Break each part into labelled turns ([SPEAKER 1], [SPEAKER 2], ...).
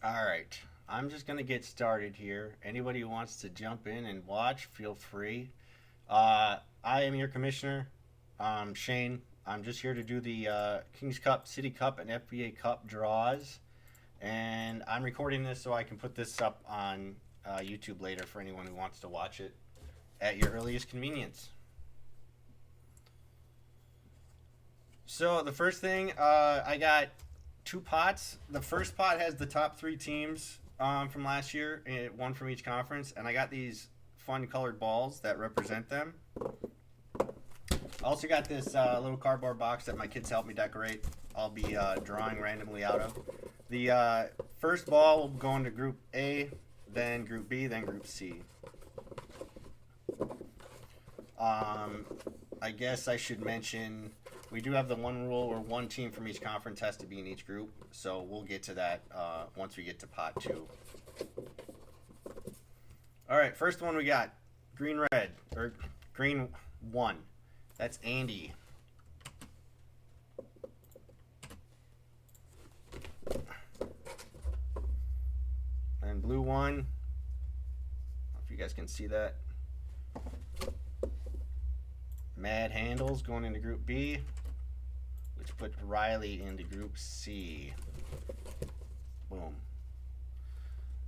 [SPEAKER 1] All right. I'm just going to get started here. Anybody who wants to jump in and watch, feel free. I am your commissioner, Shane. I'm just here to do the Kings Cup, City Cup, and FBA Cup draws. And I'm recording this so I can put this up on YouTube later for anyone who wants to watch it at your earliest convenience. So the first thing, I got two pots. The first pot has the top three teams from last year, one from each conference, and I got these fun colored balls that represent them. I also got this little cardboard box that my kids helped me decorate. I'll be drawing randomly out of. The first ball will go into Group A, then Group B, then Group C. I guess I should mention we do have the one rule where one team from each conference has to be in each group, so we'll get to that once we get to pot two. All right, first one we got green red or green one. That's Andy. And blue one. I don't know if you guys can see that. Mad Handles going into Group B, which put Riley into Group C. Boom.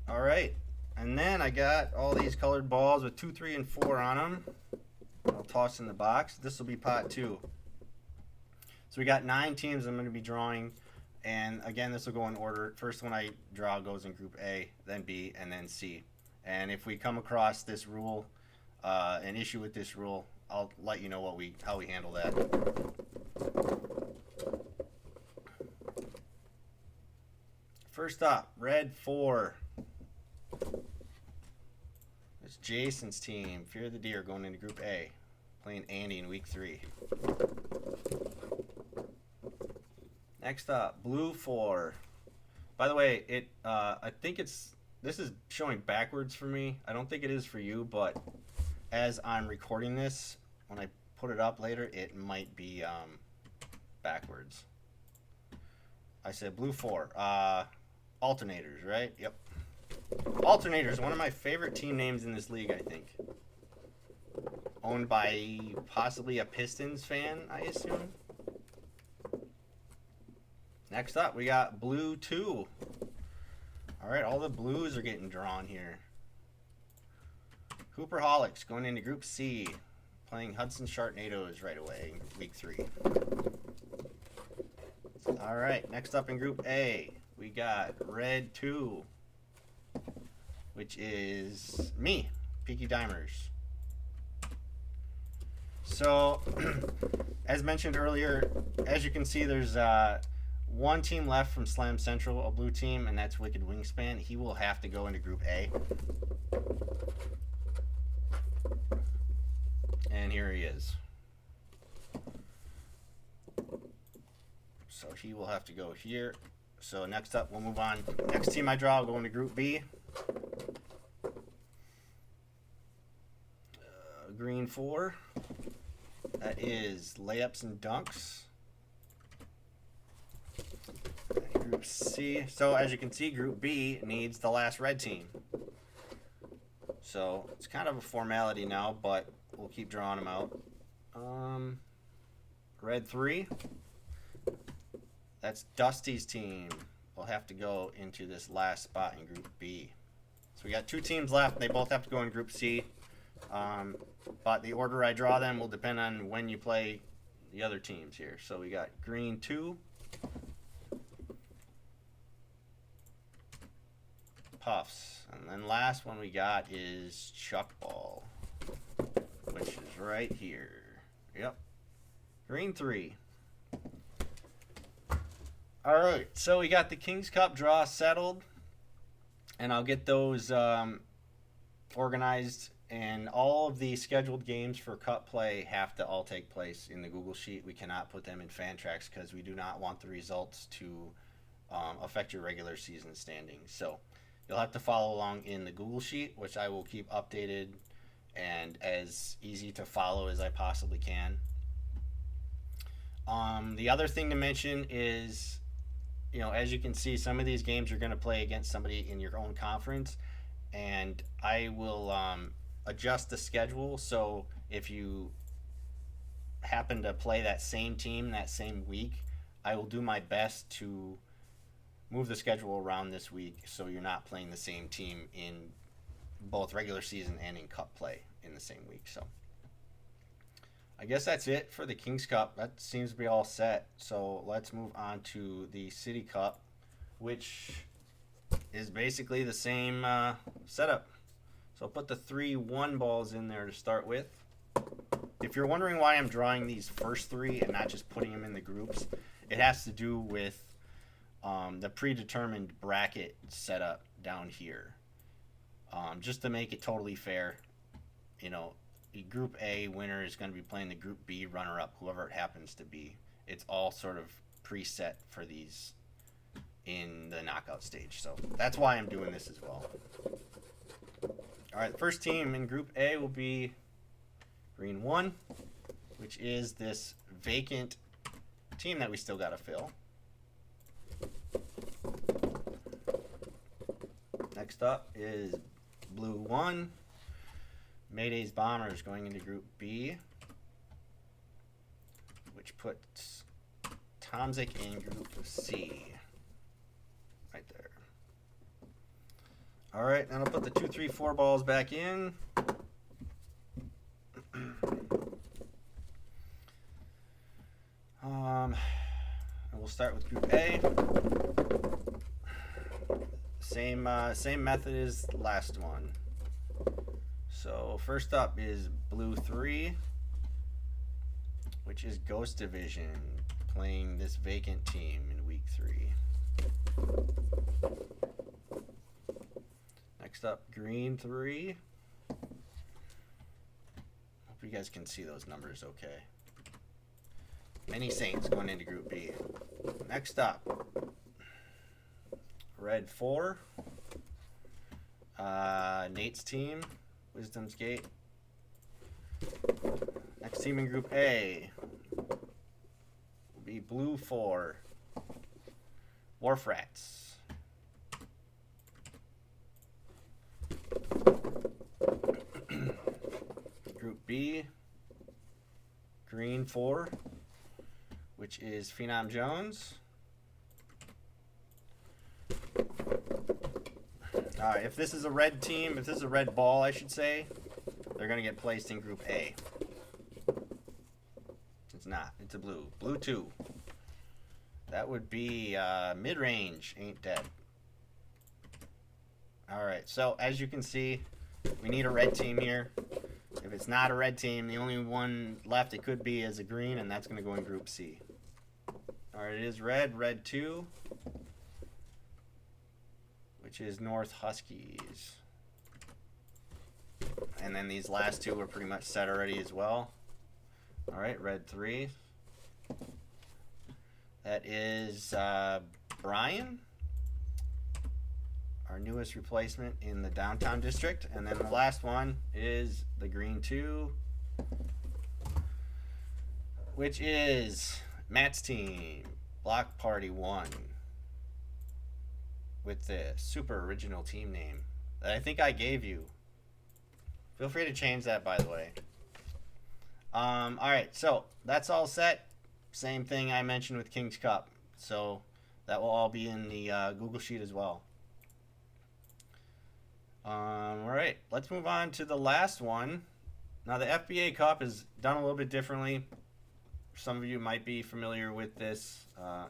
[SPEAKER 1] All right. And then I got all these colored balls with 2, 3, and 4 on them. I'll toss in the box. This will be pot two. So we got 9 teams I'm going to be drawing. And again, this will go in order. First one I draw goes in Group A, then B, and then C. And if we come across this rule, an issue with this rule, I'll let you know how we handle that. First up, red 4. It's Jason's team. Fear the Deer going into Group A, playing Andy in week 3. Next up, blue 4. By the way, I think this is showing backwards for me. I don't think it is for you, but as I'm recording this, when I put it up later, it might be backwards. I said blue 4. Alternators, right? Yep. Alternators, one of my favorite team names in this league, I think. Owned by possibly a Pistons fan, I assume. Next up, we got blue 2. All right, all the blues are getting drawn here. Hooperholics going into Group C, playing Hudson Sharknadoes right away in week 3. All right, next up in Group A, we got red 2, which is me, Peaky Dimers. So, as mentioned earlier, as you can see, there's one team left from Slam Central, a blue team, and that's Wicked Wingspan. He will have to go into Group A. And here he is. So he will have to go here. So next up, we'll move on. Next team I draw will go into Group B. Green 4. That is Layups and Dunks. Group C. So as you can see, Group B needs the last red team. So it's kind of a formality now, but we'll keep drawing them out. Red 3. That's Dusty's team. We'll have to go into this last spot in Group B. So we got 2 teams left. They both have to go in Group C. But the order I draw them will depend on when you play the other teams here. So we got green 2. Puffs. And then last one we got is Chuck Ball, which is right here. Yep. Green 3. All right, so we got the Kings Cup draw settled, and I'll get those organized, and all of the scheduled games for Cup play have to all take place in the Google Sheet. We cannot put them in Fantrax because we do not want the results to affect your regular season standings. So you'll have to follow along in the Google Sheet, which I will keep updated and as easy to follow as I possibly can. The other thing to mention is you know, as you can see, some of these games you're going to play against somebody in your own conference, and I will adjust the schedule. So if you happen to play that same team that same week, I will do my best to move the schedule around this week so you're not playing the same team in both regular season and in cup play in the same week. So I guess that's it for the King's Cup. That seems to be all set. So let's move on to the City Cup, which is basically the same setup. So I'll put the 3-1 balls in there to start with. If you're wondering why I'm drawing these first three and not just putting them in the groups, it has to do with the predetermined bracket setup down here. Just to make it totally fair, you know, the Group A winner is going to be playing the Group B runner-up, whoever it happens to be. It's all sort of preset for these in the knockout stage. So that's why I'm doing this as well. All right, the first team in Group A will be Green 1, which is this vacant team that we still got to fill. Next up is Blue 1, Mayday's Bombers going into Group B, which puts Tomzik in Group C. Right there. All right, then I'll put the 2, 3, 4 balls back in. And we'll start with Group A. Same method as the last one. So first up is Blue 3, which is Ghost Division, playing this vacant team in Week 3. Next up, Green 3. Hope you guys can see those numbers okay. Many Saints going into Group B. Next up, Red 4. Nate's team, Wisdom's Gate. Next team in Group A will be Blue 4, Wharf Rats. Group B, Green 4, which is Phenom Jones. If this is a red team, if this is a red ball, I should say, they're going to get placed in Group A. It's not. It's a blue. Blue 2. That would be mid-range. Ain't dead. All right. So, as you can see, we need a red team here. If it's not a red team, the only one left it could be is a green, and that's going to go in Group C. All right. It is red. Red 2. Which is North Huskies. And then these last two are pretty much set already as well. All right, Red 3. That is Brian, our newest replacement in the downtown district. And then the last one is the Green 2, which is Matt's team, Block Party 1. With the super original team name that I think I gave you. Feel free to change that, by the way. All right, so that's all set. Same thing I mentioned with King's Cup. So that will all be in the Google Sheet as well. All right, let's move on to the last one. Now, the FBA Cup is done a little bit differently. Some of you might be familiar with this.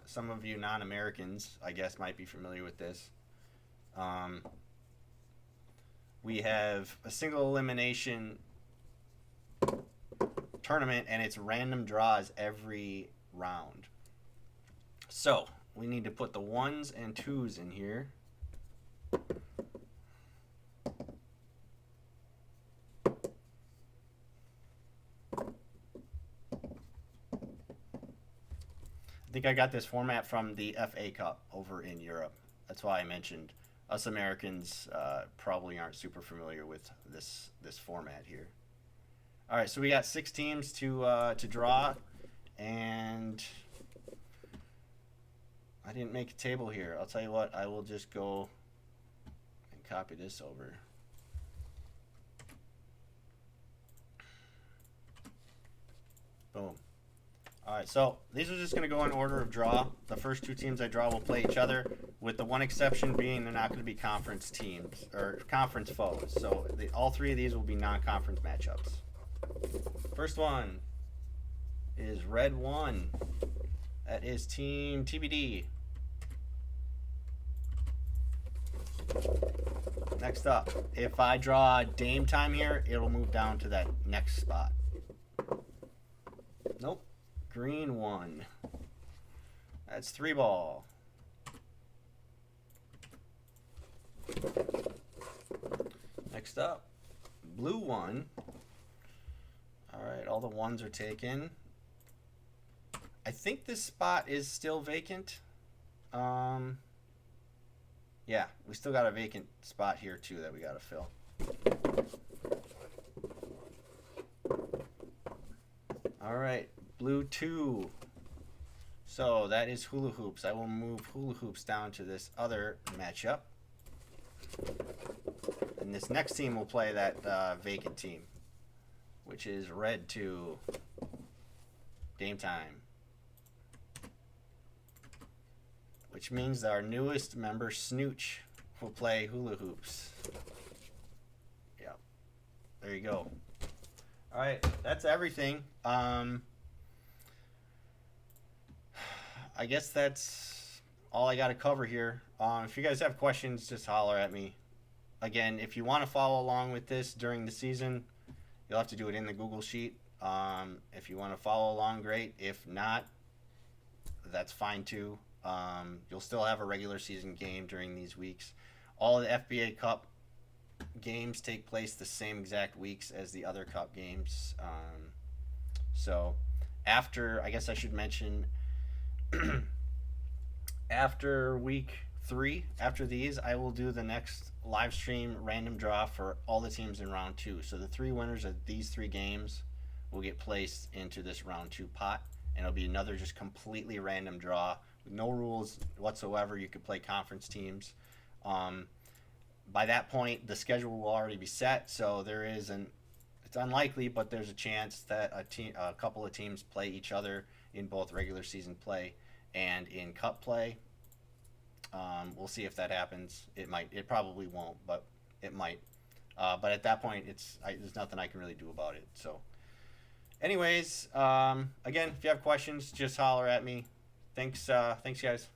[SPEAKER 1] Some of you non-Americans, I guess, might be familiar with this. We have a single elimination tournament, and it's random draws every round. So we need to put the 1s and 2s in here. I think I got this format from the FA Cup over in Europe. That's why I mentioned us Americans probably aren't super familiar with this format here. All right, so we got 6 teams to draw, and I didn't make a table here. I'll tell you what, I will just go and copy this over. Boom. Alright, so these are just going to go in order of draw. The first two teams I draw will play each other, with the one exception being they're not going to be conference teams, or conference foes. So all three of these will be non-conference matchups. First one is Red 1. That is Team TBD. Next up, if I draw Dame Time here, it'll move down to that next spot. Nope. Green 1. That's 3 ball. Next up, Blue 1. Alright, all the ones are taken. I think this spot is still vacant. Yeah, we still got a vacant spot here too that we gotta fill. Alright, Blue 2. So that is Hula Hoops. I will move Hula Hoops down to this other matchup. And this next team will play that vacant team, which is Red 2. Dame Time. Which means that our newest member, Snooch, will play Hula Hoops. Yep. There you go. Alright, that's everything. I guess that's all I got to cover here. If you guys have questions, just holler at me. Again, if you want to follow along with this during the season, you'll have to do it in the Google Sheet. If you want to follow along, great. If not, that's fine too. You'll still have a regular season game during these weeks. All of the FBA Cup games take place the same exact weeks as the other Cup games. So after, I guess I should mention, after week 3, after these, I will do the next live stream random draw for all the teams in round 2. So the 3 winners of these 3 games will get placed into this round 2 pot, and it'll be another just completely random draw with no rules whatsoever. You could play conference teams. By that point, the schedule will already be set, so there is it's unlikely, but there's a chance that a couple of teams play each other in both regular season play and in Cup play. We'll see if that happens. It probably won't, but it might. But at that point, there's nothing I can really do about it. So, anyways, again, if you have questions, just holler at me. Thanks, guys.